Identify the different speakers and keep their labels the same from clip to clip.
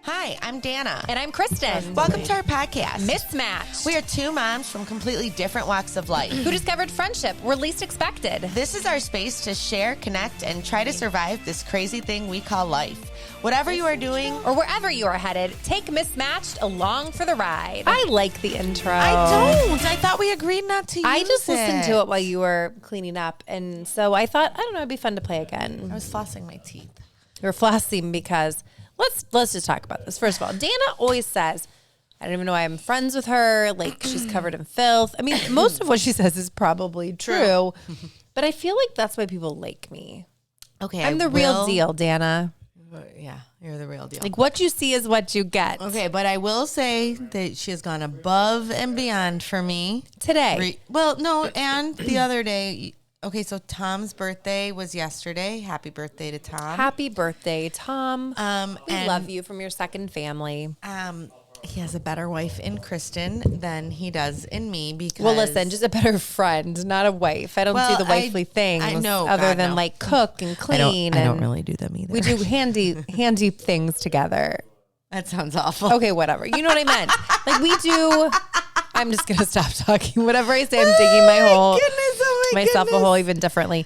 Speaker 1: Hi, I'm Danna.
Speaker 2: And I'm Kristin.
Speaker 1: Welcome to our podcast.
Speaker 2: Mismatched.
Speaker 1: We are two moms from completely different walks of life
Speaker 2: who discovered friendship where least expected.
Speaker 1: This is our space to share, connect, and try to survive this crazy thing we call life. Whatever you are doing,
Speaker 2: or wherever you are headed, take Mismatched along for the ride. I like the intro.
Speaker 1: I don't. I thought we agreed not to use it.
Speaker 2: I just listened to it while you were cleaning up, and so I thought, I don't know, it'd be fun to play again.
Speaker 1: I was flossing my teeth.
Speaker 2: You're flossing because... Let's just talk about this. First of all, Danna always says, I don't even know why I'm friends with her. Like, she's covered in filth. I mean, most of what she says is probably true. But I feel like that's why people like me.
Speaker 1: Okay,
Speaker 2: I'm the real deal, Danna.
Speaker 1: Yeah, you're the real deal.
Speaker 2: Like, what you see is what you get.
Speaker 1: Okay, but I will say that she has gone above and beyond for me.
Speaker 2: Today.
Speaker 1: And the other day... Okay, so Tom's birthday was yesterday. Happy birthday to Tom.
Speaker 2: Happy birthday, Tom. We love you from your second family.
Speaker 1: He has a better wife in Kristin than he does in me because...
Speaker 2: Well, listen, just a better friend, not a wife. I don't do the wifely things other than like cook and clean.
Speaker 1: I don't really do them either.
Speaker 2: We do handy things together.
Speaker 1: That sounds awful.
Speaker 2: Okay, whatever. You know what I meant. Like we do... I'm just going to stop talking. Whatever I say, I'm digging myself a hole even differently.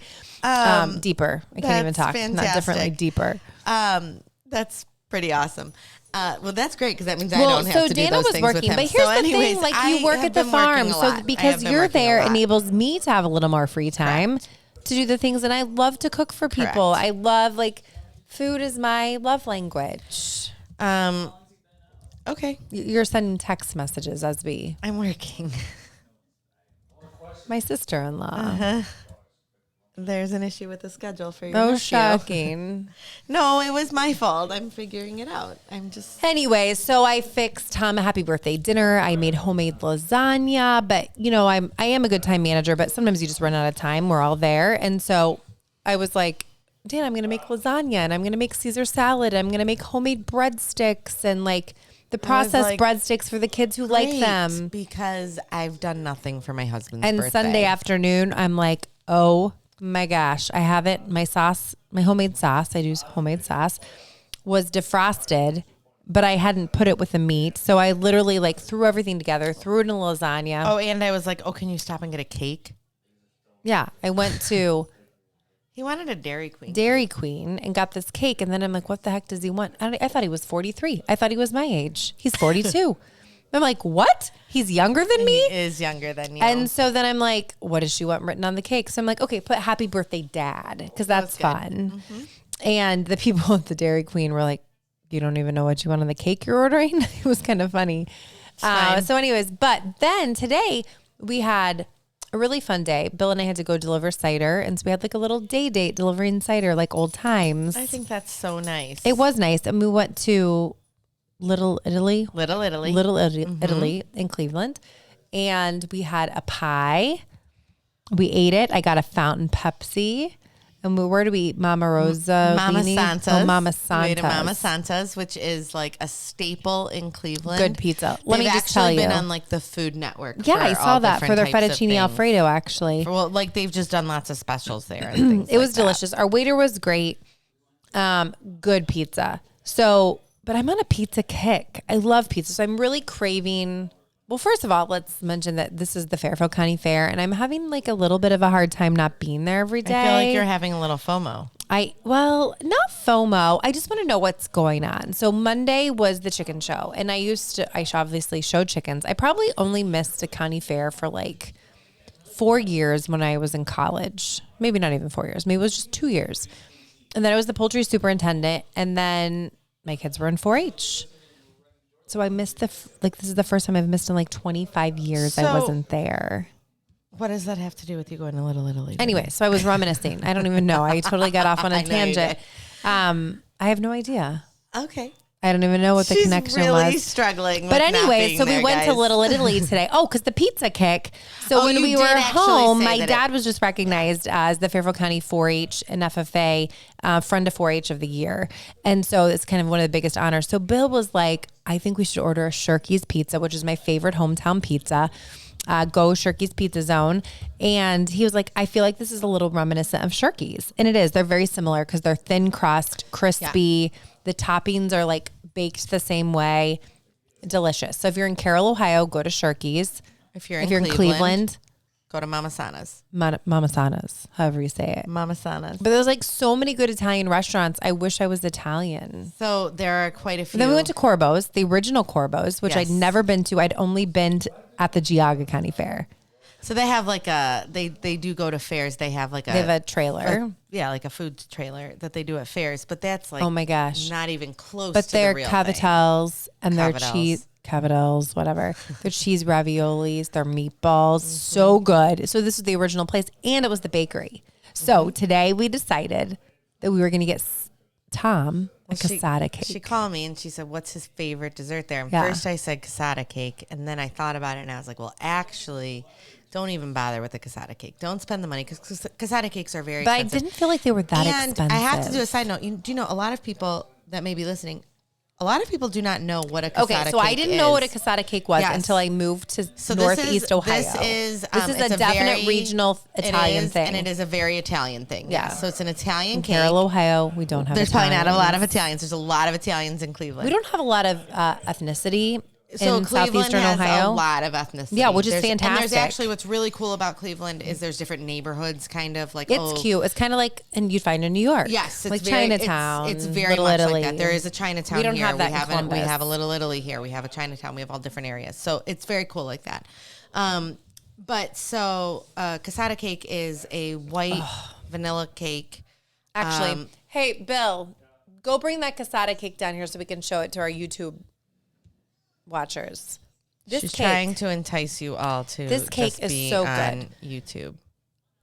Speaker 2: Deeper. I can't even talk.
Speaker 1: Fantastic.
Speaker 2: Not differently, deeper.
Speaker 1: That's pretty awesome. Well, that's great because that means I don't have to do
Speaker 2: Danna
Speaker 1: those
Speaker 2: was
Speaker 1: things
Speaker 2: working,
Speaker 1: with him.
Speaker 2: but here's the thing: like you work at the farm, so because you're there enables me to have a little more free time to do the things, and I love to cook for people. I love food is my love language.
Speaker 1: Okay.
Speaker 2: You're sending text messages as
Speaker 1: I'm working.
Speaker 2: My sister-in-law.
Speaker 1: Uh-huh. There's an issue with the schedule for your
Speaker 2: Oh,
Speaker 1: nephew.
Speaker 2: shocking.
Speaker 1: No, it was my fault. I'm figuring it out.
Speaker 2: Anyway, so I fixed Tom a happy birthday dinner. I made homemade lasagna, but I am a good time manager, but sometimes you just run out of time. We're all there. And so I was like, Dan, I'm going to make lasagna and I'm going to make Caesar salad. I'm going to make homemade breadsticks and the processed breadsticks for the kids who like them.
Speaker 1: Because I've done nothing for my husband's birthday.
Speaker 2: And Sunday afternoon, I'm like, oh my gosh, I have it. My sauce, my homemade sauce, I do homemade sauce, was defrosted, but I hadn't put it with the meat. So I literally threw everything together, threw it in a lasagna.
Speaker 1: Oh, and I was like, can you stop and get a cake?
Speaker 2: Yeah. I went to...
Speaker 1: He wanted a Dairy Queen
Speaker 2: and got this cake. And then I'm like, what the heck does he want? I thought he was 43. I thought he was my age. He's 42. I'm like, what? He's younger than me?
Speaker 1: He is younger than you.
Speaker 2: And so then I'm like, what does she want written on the cake? So I'm like, okay, put happy birthday, Dad, because that's fun. Mm-hmm. And the people at the Dairy Queen were like, you don't even know what you want on the cake you're ordering? It was kind of funny. So anyways, but then today we had a really fun day. Bill and I had to go deliver cider. And so we had a little day date delivering cider like old times.
Speaker 1: I think that's so nice.
Speaker 2: It was nice. And we went to Little Italy in Cleveland. And we had a pie. We ate it. I got a fountain Pepsi. And where do we eat? Mama Rosa?
Speaker 1: Mama Santa's.
Speaker 2: Oh, Mama Santa's.
Speaker 1: We ate at Mama Santa's, which is a staple in Cleveland.
Speaker 2: Good pizza. Let me just tell you.
Speaker 1: They've actually been on the Food Network.
Speaker 2: Yeah, I saw that for their fettuccine Alfredo, actually.
Speaker 1: Well, they've just done lots of specials there. And things
Speaker 2: it was delicious. Our waiter was great. Good pizza. So, but I'm on a pizza kick. I love pizza. So I'm really craving... Well, first of all, let's mention that this is the Fairfield County Fair, and I'm having a little bit of a hard time not being there every day.
Speaker 1: I feel like you're having a little FOMO.
Speaker 2: Not FOMO. I just want to know what's going on. So Monday was the chicken show, and I obviously showed chickens. I probably only missed a county fair for 4 years when I was in college. Maybe not even 4 years. Maybe it was just 2 years. And then I was the poultry superintendent, and then my kids were in 4-H. So I missed this is the first time I've missed in 25 years. I wasn't there.
Speaker 1: What does that have to do with you going to Little Italy?
Speaker 2: Anyway, so I was reminiscing. I don't even know. I totally got off on a tangent. I have no idea.
Speaker 1: Okay.
Speaker 2: I don't even know what the connection was.
Speaker 1: She's really struggling with
Speaker 2: But anyway, so we went to Little Italy today. Oh, because the pizza kick. So when we were home, my dad was just recognized as the Fairfield County 4-H and FFA Friend of 4-H of the Year. And so it's kind of one of the biggest honors. So Bill was like, I think we should order a Shirky's pizza, which is my favorite hometown pizza. Go Shirky's Pizza Zone. And he was like, I feel like this is a little reminiscent of Shirky's. And it is. They're very similar because they're thin crust, crispy. Yeah. The toppings are like baked the same way. Delicious. So if you're in Carroll, Ohio, go to Shirky's.
Speaker 1: If you're in Cleveland, go to Mama Sana's.
Speaker 2: Mama Sana's, however you say it.
Speaker 1: Mama Sana's.
Speaker 2: But there's like so many good Italian restaurants. I wish I was Italian.
Speaker 1: So there are quite a few.
Speaker 2: And then we went to Corbo's, the original Corbo's, which I'd never been to. I'd only been at the Geauga County Fair.
Speaker 1: So they have like they do go to fairs. They have like
Speaker 2: they have a trailer.
Speaker 1: Like a food trailer that they do at fairs. But that's like,
Speaker 2: oh my gosh,
Speaker 1: not even close
Speaker 2: but
Speaker 1: to the real
Speaker 2: cavatelles
Speaker 1: thing.
Speaker 2: And their cheese. Cavatells, whatever. Their cheese raviolis, their meatballs, so good. So this is the original place, and it was the bakery. So today we decided that we were going to get Tom a cassata cake.
Speaker 1: She called me and she said, what's his favorite dessert there? And first I said cassata cake, and then I thought about it, and I was like, well, actually, don't even bother with the cassata cake. Don't spend the money, because cassata cakes are very expensive.
Speaker 2: But I didn't feel like they were that expensive.
Speaker 1: I have to do a side note. Do you know, a lot of people that may be listening, a lot of people do not know what a cassata cake is. Okay, so
Speaker 2: I didn't know what a cassata cake was until I moved to Northeast Ohio.
Speaker 1: This is
Speaker 2: a definite regional Italian thing.
Speaker 1: And it is a very Italian thing. Yeah. So it's an Italian cake.
Speaker 2: Carroll, Ohio, we don't have
Speaker 1: There's probably not a lot of Italians. There's a lot of Italians in Cleveland.
Speaker 2: We don't have a lot of ethnicity.
Speaker 1: So
Speaker 2: in
Speaker 1: Cleveland
Speaker 2: southeastern
Speaker 1: has
Speaker 2: Ohio.
Speaker 1: A lot of ethnicity.
Speaker 2: Yeah, which is fantastic.
Speaker 1: And there's actually, what's really cool about Cleveland is there's different neighborhoods, kind of like.
Speaker 2: It's cute. It's kind of like, and you'd find in New York.
Speaker 1: Yes,
Speaker 2: it's like Chinatown.
Speaker 1: It's very much like that. There is a Chinatown here.
Speaker 2: We don't have that in Columbus.
Speaker 1: We have a Little Italy here. We have a Chinatown. We have all different areas. So it's very cool like that. But so cassata cake is a white vanilla cake.
Speaker 2: Actually, hey, Bill, go bring that cassata cake down here so we can show it to our YouTube watchers.
Speaker 1: She's trying to entice you all to
Speaker 2: this cake is so
Speaker 1: on
Speaker 2: good.
Speaker 1: YouTube.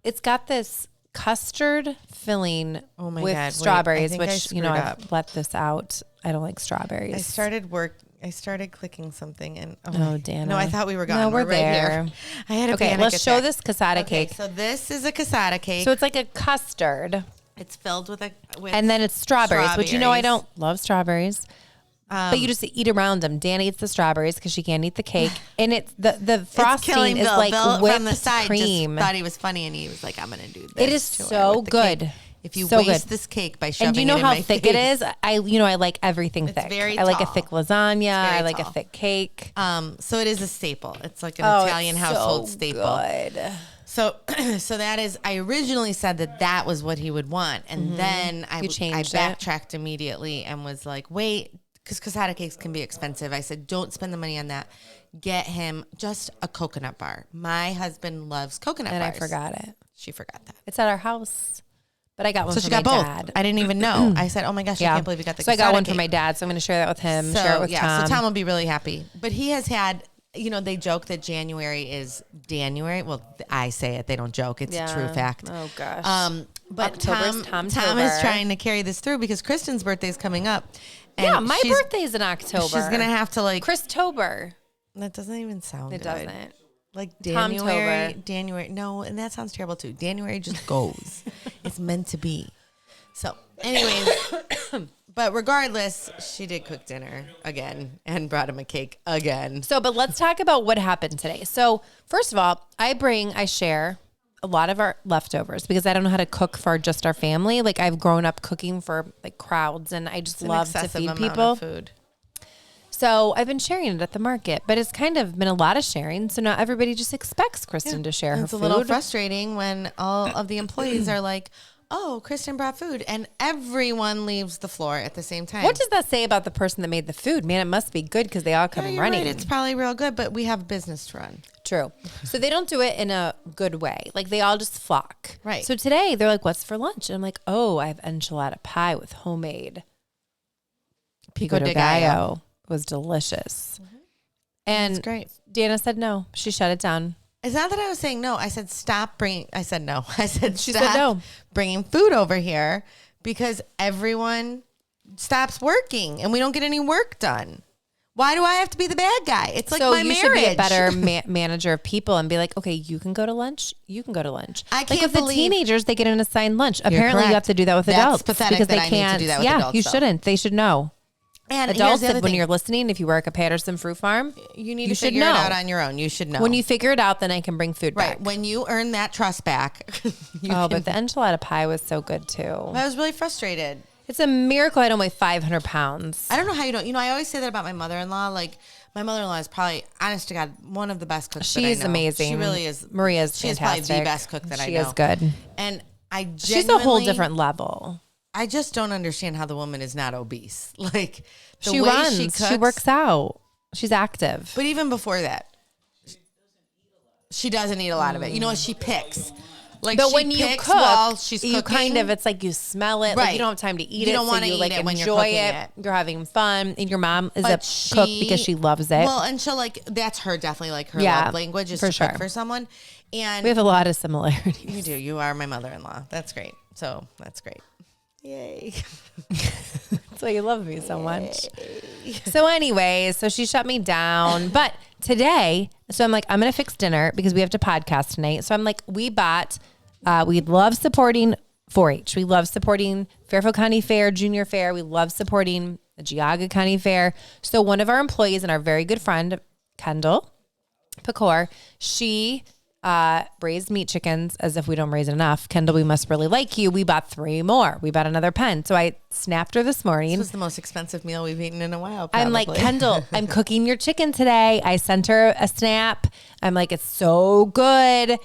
Speaker 2: It's got this custard filling with strawberries, which I've let this out. I don't like strawberries.
Speaker 1: I started clicking something and
Speaker 2: Danna.
Speaker 1: No, I thought we were gone.
Speaker 2: No, we're
Speaker 1: right
Speaker 2: there.
Speaker 1: Here. I had a panic
Speaker 2: let's
Speaker 1: attack.
Speaker 2: show this cassata cake.
Speaker 1: So this is a cassata cake.
Speaker 2: So it's like a custard.
Speaker 1: It's filled with
Speaker 2: and then it's strawberries, which I don't love strawberries. But you just eat around them. Danna eats the strawberries because she can't eat the cake, and it's the frosting is
Speaker 1: Bill.
Speaker 2: like
Speaker 1: Bill
Speaker 2: whipped
Speaker 1: from the side
Speaker 2: cream.
Speaker 1: Just thought he was funny, and he was like, "I'm going to do this."
Speaker 2: It is so good.
Speaker 1: If you waste this cake by shoving it in my face.
Speaker 2: And do you know how thick it is? I like everything thick.
Speaker 1: Very
Speaker 2: I like a
Speaker 1: tall.
Speaker 2: thick lasagna. I like a thick cake.
Speaker 1: So it is a staple. It's like an Italian household staple.
Speaker 2: Good.
Speaker 1: So that is. I originally said that was what he would want, and then I backtracked immediately and was like, "Wait." Because cassata cakes can be expensive. I said, don't spend the money on that. Get him just a coconut bar. My husband loves coconut bars.
Speaker 2: And I forgot it.
Speaker 1: She forgot that.
Speaker 2: It's at our house. But I got one for my dad.
Speaker 1: I didn't even know. I said, oh my gosh, I can't believe you got the cassata cake.
Speaker 2: So I got one for my dad. So I'm going to share that with him, share it with Tom.
Speaker 1: So Tom will be really happy. But he has had, they joke that January is January. Well, I say it. They don't joke. It's a true fact.
Speaker 2: Oh, gosh.
Speaker 1: But Tom is trying to carry this through because Kristin's birthday is coming up.
Speaker 2: And my birthday is in October.
Speaker 1: She's going to have to
Speaker 2: Christober.
Speaker 1: That doesn't even sound good.
Speaker 2: It doesn't.
Speaker 1: Like January. No, and that sounds terrible too. January just goes. It's meant to be. So anyways, but regardless, she did cook dinner again and brought him a cake again.
Speaker 2: So, but let's talk about what happened today. So first of all, I share a lot of our leftovers because I don't know how to cook for just our family. Like I've grown up cooking for like crowds and I just love to feed people.
Speaker 1: Food.
Speaker 2: So I've been sharing it at the market, but it's kind of been a lot of sharing. So not everybody just expects Kristin to share her food.
Speaker 1: It's a little frustrating when all of the employees are like, oh, Kristin brought food, and everyone leaves the floor at the same time.
Speaker 2: What does that say about the person that made the food? Man, it must be good because they all come running.
Speaker 1: Right. It's probably real good, but we have a business to run.
Speaker 2: True. So they don't do it in a good way. Like they all just flock.
Speaker 1: Right.
Speaker 2: So today they're like, what's for lunch? And I'm like, oh, I have enchilada pie with homemade pico de gallo. It was delicious. Mm-hmm. And
Speaker 1: that's great.
Speaker 2: Danna said no. She shut it down.
Speaker 1: It's not that I was saying no. I said stop bringing. I said no. I said
Speaker 2: she
Speaker 1: stop
Speaker 2: said no.
Speaker 1: bringing food over here because everyone stops working and we don't get any work done. Why do I have to be the bad guy? It's like my marriage. So you should be a better
Speaker 2: manager of people and be like, okay, you can go to lunch. You can go to lunch.
Speaker 1: I can't
Speaker 2: with
Speaker 1: believe
Speaker 2: the teenagers, they get an assigned lunch. Apparently, you have to do that with adults.
Speaker 1: That's pathetic
Speaker 2: because
Speaker 1: that I need to do that with adults.
Speaker 2: You shouldn't. They should know.
Speaker 1: And
Speaker 2: adults,
Speaker 1: here's the other
Speaker 2: when
Speaker 1: thing.
Speaker 2: you're listening, if you work at Patterson Fruit Farm,
Speaker 1: You need to figure it out on your own. You should know.
Speaker 2: When you figure it out, then I can bring food back.
Speaker 1: Right. When you earn that trust back.
Speaker 2: But the enchilada pie was so good too.
Speaker 1: I was really frustrated.
Speaker 2: It's a miracle I don't weigh 500 pounds.
Speaker 1: I don't know how you don't. I always say that about my mother-in-law. Like, my mother-in-law is probably, honest to God, one of the best cooks that I know.
Speaker 2: She's amazing.
Speaker 1: She really is.
Speaker 2: Maria's
Speaker 1: She's
Speaker 2: fantastic.
Speaker 1: probably the best cook that I know.
Speaker 2: She is good.
Speaker 1: And I genuinely...
Speaker 2: She's a whole different level.
Speaker 1: I just don't understand how the woman is not obese. Like, the
Speaker 2: she
Speaker 1: way
Speaker 2: runs.
Speaker 1: she cooks.
Speaker 2: She works out. She's active.
Speaker 1: But even before that, she doesn't eat a lot of it. You know what? She picks. Like,
Speaker 2: but
Speaker 1: she
Speaker 2: when you
Speaker 1: picks
Speaker 2: cook,
Speaker 1: while she's
Speaker 2: you
Speaker 1: cooking.
Speaker 2: it's like you smell it.
Speaker 1: Right.
Speaker 2: Like you don't have time to eat it.
Speaker 1: You don't want to eat
Speaker 2: like
Speaker 1: it when you're
Speaker 2: enjoy
Speaker 1: cooking it.
Speaker 2: You're having fun. And your mom is
Speaker 1: But
Speaker 2: a cook because she loves it.
Speaker 1: Well, and she'll that's her definitely like her love language is to cook for someone. And
Speaker 2: we have a lot of similarities.
Speaker 1: You do. You are my mother-in-law. That's great. So that's great. Yay.
Speaker 2: That's why you love me so much. So anyways, so she shut me down. But today, so I'm like, I'm going to fix dinner because we have to podcast tonight. So I'm like, we love supporting 4-H. We love supporting Fairfield County Fair, Junior Fair. We love supporting the Geauga County Fair. So one of our employees and our very good friend, Kendall Pecor, she raised meat chickens as if we don't raise enough. Kendall, we must really like you. We bought 3 more. We bought another pen. So I snapped her this morning.
Speaker 1: This was the most expensive meal we've eaten in a while, probably.
Speaker 2: I'm like, Kendall, I'm cooking your chicken today. I sent her a snap. I'm like, it's so good.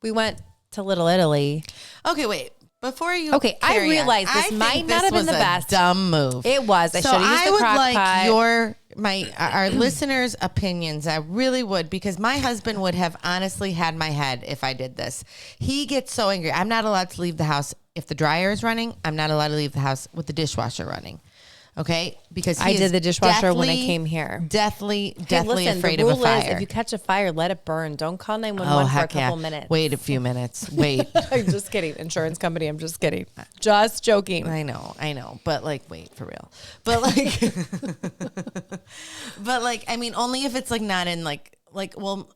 Speaker 2: We went to Little Italy.
Speaker 1: Okay, wait. Before you
Speaker 2: I realized this might not have been the best.
Speaker 1: Dumb move.
Speaker 2: It was. I should have used the crock pot.
Speaker 1: I would like our listeners' opinions. I really would, because my husband would have honestly had my head if I did this. He gets so angry. I'm not allowed to leave the house if the dryer is running. I'm not allowed to leave the house with the dishwasher running. Okay, because
Speaker 2: I did the dishwasher when I came here.
Speaker 1: Deathly
Speaker 2: listen,
Speaker 1: afraid of a fire.
Speaker 2: Is, if you catch a fire, let it burn. Don't call 911 for a couple minutes.
Speaker 1: Wait a few minutes. Wait.
Speaker 2: I'm just kidding. Insurance company. I'm just kidding. Just joking.
Speaker 1: I know. But like, wait, for real. But like, I mean, only if it's like not in well,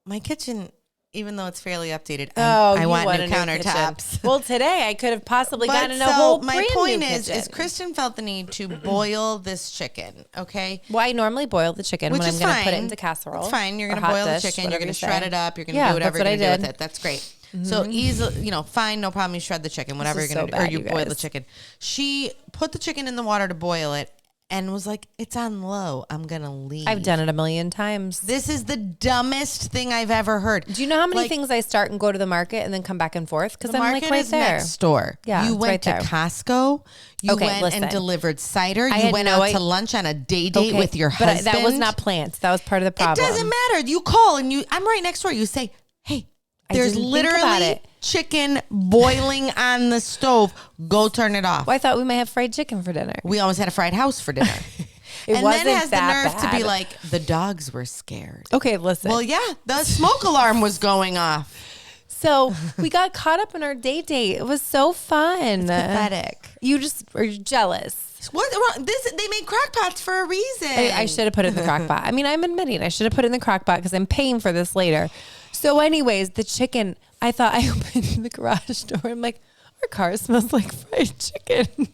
Speaker 1: my kitchen, even though it's fairly updated, I want new countertops.
Speaker 2: Well, today I could have possibly gotten a whole brand new kitchen.
Speaker 1: My point is Kristin felt the need to boil this chicken, okay?
Speaker 2: Well, I normally boil the chicken when I'm going to put it into casserole.
Speaker 1: It's fine. You're going to boil the chicken. You're going to shred it up. You're going to do whatever you're going to do with it. That's great. Mm-hmm. So easily, fine, no problem. You shred the chicken, whatever you're going to do. Or you boil the chicken. She put the chicken in the water to boil it and was like, it's on low. I'm going to leave.
Speaker 2: I've done it a million times.
Speaker 1: This is the dumbest thing I've ever heard.
Speaker 2: Do you know how many things I start and go to the market and then come back and forth? Because I'm like right there.
Speaker 1: Next door.
Speaker 2: Yeah,
Speaker 1: you went to Costco. You went and delivered cider. You went out to lunch on a date with your husband.
Speaker 2: But that was not planned. That was part of the problem.
Speaker 1: It doesn't matter. You call and I'm right next door. You say, hey, there's literally chicken boiling on the stove. Go turn it off.
Speaker 2: Well, I thought we might have fried chicken for dinner.
Speaker 1: We almost had a fried house for dinner. And then has the nerve to be like, the dogs were scared.
Speaker 2: Okay, listen.
Speaker 1: Well, yeah, the smoke alarm was going off.
Speaker 2: So we got caught up in our date. It was so fun.
Speaker 1: It's pathetic.
Speaker 2: You just were jealous.
Speaker 1: What's wrong? They made crock pots for a reason.
Speaker 2: I should have put it in the crock pot. I mean, I'm admitting I should have put it in the crock pot because I'm paying for this later. So anyways, the chicken, I thought I opened the garage door. I'm like, our car smells like fried chicken.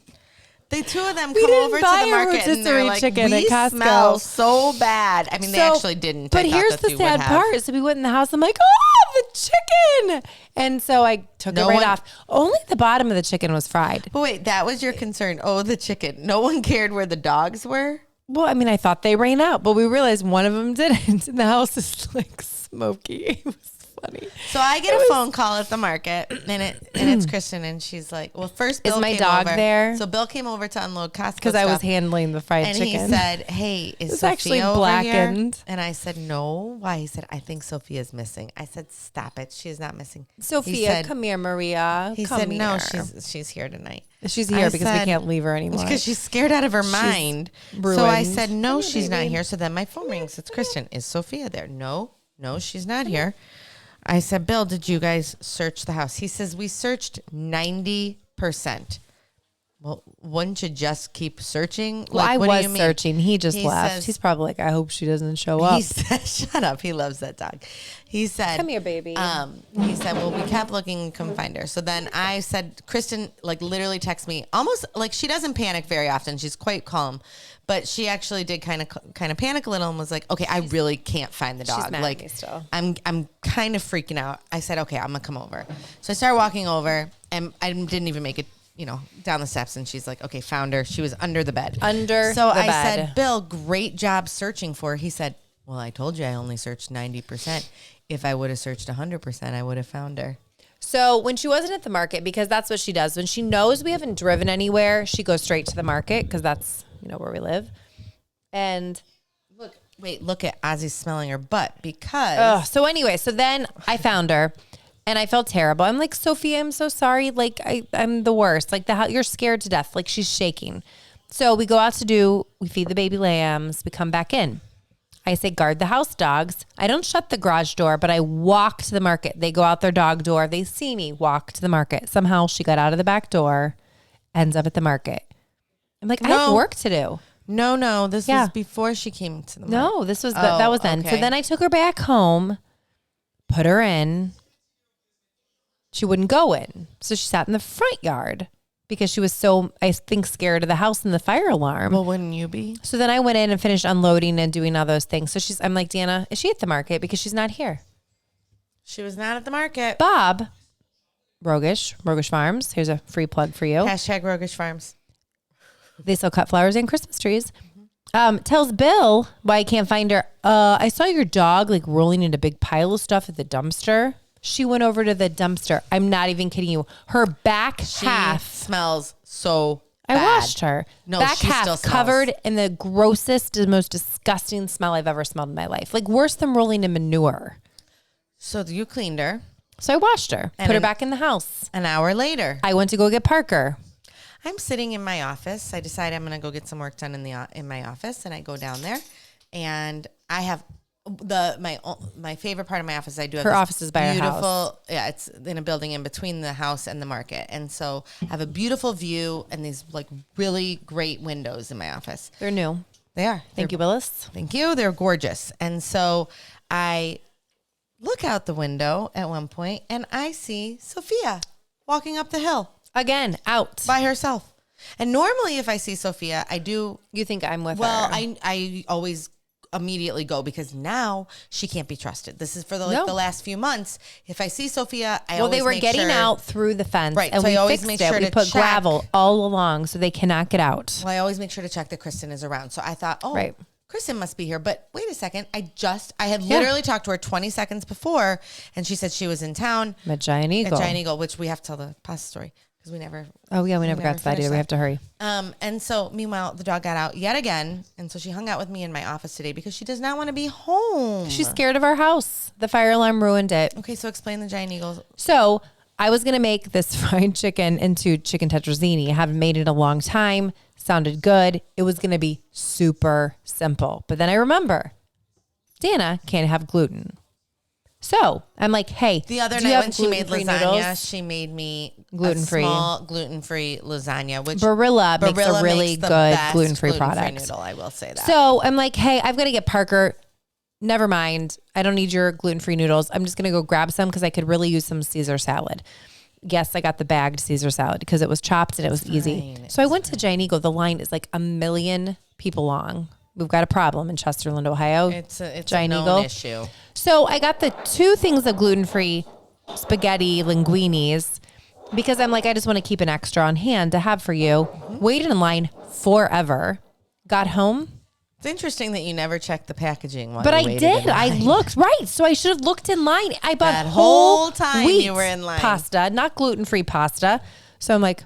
Speaker 1: The two of them come over to the market and they're like,
Speaker 2: chicken
Speaker 1: we
Speaker 2: at Costco.
Speaker 1: Smell so bad. I mean, they actually didn't.
Speaker 2: But here's the sad part. So we went in the house. I'm like, oh, the chicken. And so I took it right off. Only the bottom of the chicken was fried.
Speaker 1: But wait, that was your concern. Oh, the chicken. No one cared where the dogs were?
Speaker 2: Well, I mean, I thought they ran out, but we realized one of them didn't. And the house is like smoky. It was funny.
Speaker 1: So I get a phone call at the market, and it's Kristin, and she's like, "Well, first, Bill
Speaker 2: is my
Speaker 1: came
Speaker 2: dog
Speaker 1: over.
Speaker 2: there?
Speaker 1: So Bill came over to unload Costco
Speaker 2: because I was handling the fried chicken,
Speaker 1: and he said, "Hey, is
Speaker 2: it's
Speaker 1: Sophia
Speaker 2: actually
Speaker 1: over
Speaker 2: blackened?"
Speaker 1: Here? And I said, "No, why?" He said, "I think Sophia's missing." I said, "Stop it, she's not missing."
Speaker 2: Sophia, come here, Maria.
Speaker 1: He said, "No, she's here tonight.
Speaker 2: She's here because we can't leave her anymore
Speaker 1: because she's scared out of her mind." So I said, "No, she's not here." So then my phone rings. It's Kristin. Is Sophia there? No, she's not here. I said, Bill, did you guys search the house? He says, we searched 90%. well, wouldn't you just keep searching?
Speaker 2: Well,
Speaker 1: like,
Speaker 2: I was searching. He just left.
Speaker 1: Says,
Speaker 2: he's probably like, I hope she doesn't show up.
Speaker 1: He said, shut up. He loves that dog. He said,
Speaker 2: come here, baby.
Speaker 1: He said, well, we kept looking and couldn't find her. So then I said, Kristin, like literally text me almost like she doesn't panic very often. She's quite calm, but she actually did kind of panic a little and was like, okay, I really can't find the dog.
Speaker 2: She's mad
Speaker 1: like
Speaker 2: at me still.
Speaker 1: I'm kind of freaking out. I said, okay, I'm gonna come over. So I started walking over and I didn't even make it, down the steps, and she's like, okay, found her. She was under the bed. So I said, Bill, great job searching for her. He said, well, I told you I only searched 90%. If I would have searched 100%, I would have found her.
Speaker 2: So when she wasn't at the market, because that's what she does, when she knows we haven't driven anywhere, she goes straight to the market because that's, where we live. And
Speaker 1: look at Ozzy smelling her butt because.
Speaker 2: So anyway, so then I found her. And I felt terrible. I'm like, Sophia, I'm so sorry. Like, I'm the worst. Like, you're scared to death. Like, she's shaking. So we go out we feed the baby lambs. We come back in. I say, guard the house, dogs. I don't shut the garage door, but I walk to the market. They go out their dog door. They see me walk to the market. Somehow she got out of the back door, ends up at the market. I'm like, I have work to do.
Speaker 1: No. This was before she came to the market.
Speaker 2: No, this was, that was then. Okay. So then I took her back home, put her in. She wouldn't go in. So she sat in the front yard because she was so, I think, scared of the house and the fire alarm.
Speaker 1: Well, wouldn't you be?
Speaker 2: So then I went in and finished unloading and doing all those things. So I'm like, Danna, is she at the market? Because she's not here.
Speaker 1: She was not at the market.
Speaker 2: Bob, Rogish Farms. Here's a free plug for you.
Speaker 1: Hashtag Rogish Farms.
Speaker 2: They sell cut flowers and Christmas trees. Tells Bill why I can't find her. I saw your dog like rolling in a big pile of stuff at the dumpster. She went over to the dumpster. I'm not even kidding you. Her back half
Speaker 1: smells so bad.
Speaker 2: I washed her.
Speaker 1: No,
Speaker 2: back
Speaker 1: she
Speaker 2: half
Speaker 1: still smells.
Speaker 2: Covered in the grossest, most disgusting smell I've ever smelled in my life. Like worse than rolling in manure.
Speaker 1: So you cleaned her.
Speaker 2: So I washed her. Put her back in the house.
Speaker 1: An hour later.
Speaker 2: I went to go get Parker.
Speaker 1: I'm sitting in my office. I decide I'm going to go get some work done in my office, and I go down there, and I have my favorite part of my office. I do have
Speaker 2: her office is by
Speaker 1: beautiful,
Speaker 2: her house.
Speaker 1: Yeah, it's in a building in between the house and the market, and so I have a beautiful view and these like really great windows in my office.
Speaker 2: They're new.
Speaker 1: They are.
Speaker 2: Thank you, Willis.
Speaker 1: Thank you. They're gorgeous, and so I look out the window at one point, and I see Sophia walking up the hill
Speaker 2: again, out
Speaker 1: by herself. And normally, if I see Sophia, I do.
Speaker 2: You think I'm with her?
Speaker 1: Well, I always immediately go because now she can't be trusted. This is for the last few months. If I see Sophia, they were
Speaker 2: getting out through the fence,
Speaker 1: right?
Speaker 2: And
Speaker 1: so
Speaker 2: we
Speaker 1: I always
Speaker 2: fixed
Speaker 1: make
Speaker 2: it.
Speaker 1: sure
Speaker 2: we
Speaker 1: to
Speaker 2: put
Speaker 1: check.
Speaker 2: gravel all along so they cannot get out.
Speaker 1: Well, I always make sure to check that Kristin is around. So I thought,
Speaker 2: right.
Speaker 1: Kristin must be here. But wait a second, I had literally talked to her 20 seconds before, and she said she was in town
Speaker 2: at Giant Eagle,
Speaker 1: which we have to tell the pasta story. We never.
Speaker 2: Oh yeah, we never got to that either. We have to hurry.
Speaker 1: And so meanwhile, the dog got out yet again, and so she hung out with me in my office today because she does not want to be home.
Speaker 2: She's scared of our house. The fire alarm ruined it.
Speaker 1: Okay, so explain the Giant Eagle.
Speaker 2: So I was gonna make this fried chicken into chicken tetrazzini. I haven't made it in a long time. Sounded good. It was gonna be super simple, but then I remember, Danna can't have gluten. So I'm like, hey,
Speaker 1: the other night when she made lasagna, she made me
Speaker 2: gluten-free,
Speaker 1: small gluten-free lasagna, which
Speaker 2: Barilla makes a really good gluten-free product.
Speaker 1: Noodle, I will say that.
Speaker 2: So I'm like, hey, I've got to get Parker. Never mind. I don't need your gluten-free noodles. I'm just going to go grab some because I could really use some Caesar salad. Yes, I got the bagged Caesar salad because it was chopped and it was easy. So I went to Giant Eagle. The line is like 1 million people long. We've got a problem in Chesterland, Ohio.
Speaker 1: It's a known issue.
Speaker 2: So I got the 2 things of gluten-free spaghetti linguinis because I'm like, I just want to keep an extra on hand to have for you. Mm-hmm. Waited in line forever. Got home.
Speaker 1: It's interesting that you never checked the packaging.
Speaker 2: But I did. I looked, right. So I should have looked in line. I bought
Speaker 1: that whole time
Speaker 2: wheat
Speaker 1: you were in line.
Speaker 2: Pasta, not gluten-free pasta. So I'm like,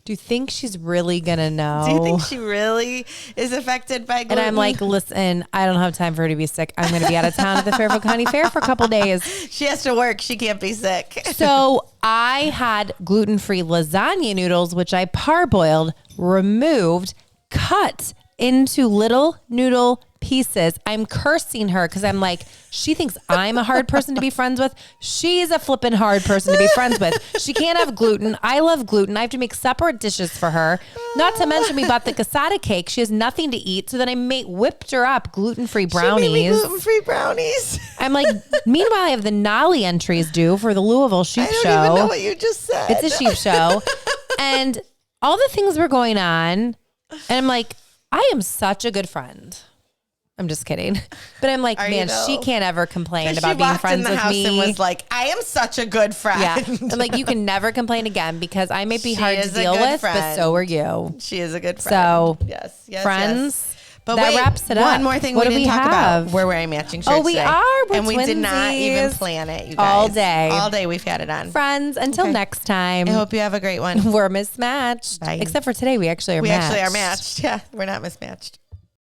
Speaker 2: do you think she's really going to know?
Speaker 1: Do you think she really is affected by gluten?
Speaker 2: And I'm like, listen, I don't have time for her to be sick. I'm going to be out of town at the Fairfield County Fair for a couple days.
Speaker 1: She has to work. She can't be sick.
Speaker 2: So I had gluten-free lasagna noodles, which I parboiled, removed, cut into little noodle pieces. I'm cursing her because I'm like, she thinks I'm a hard person to be friends with. She's a flippin' hard person to be friends with. She can't have gluten. I love gluten. I have to make separate dishes for her. Not to mention we bought the casada cake. She has nothing to eat. So then I whipped her up gluten-free brownies.
Speaker 1: She made me gluten-free brownies.
Speaker 2: I'm like, meanwhile, I have the Nolly entries due for the Louisville Sheep Show.
Speaker 1: I don't even know what you just said.
Speaker 2: It's a sheep show. And all the things were going on. And I'm like, I am such a good friend. I'm just kidding. But I'm like, man, she can't ever complain about being friends with me. She walked in the house
Speaker 1: and was like, I am such a good friend.
Speaker 2: Yeah. I'm like, you can never complain again because I may be hard to deal with, but so are you.
Speaker 1: She is a good friend.
Speaker 2: So,
Speaker 1: yes,
Speaker 2: friends.
Speaker 1: But
Speaker 2: that wraps it up.
Speaker 1: One more thing we didn't talk about. We're wearing matching shirts
Speaker 2: we
Speaker 1: today.
Speaker 2: are. We're
Speaker 1: and we did not even plan it, you guys.
Speaker 2: All day
Speaker 1: we've had it on.
Speaker 2: Friends, until next time.
Speaker 1: I hope you have a great one.
Speaker 2: We're mismatched.
Speaker 1: Bye.
Speaker 2: Except for today, we actually are matched.
Speaker 1: Yeah, we're not mismatched.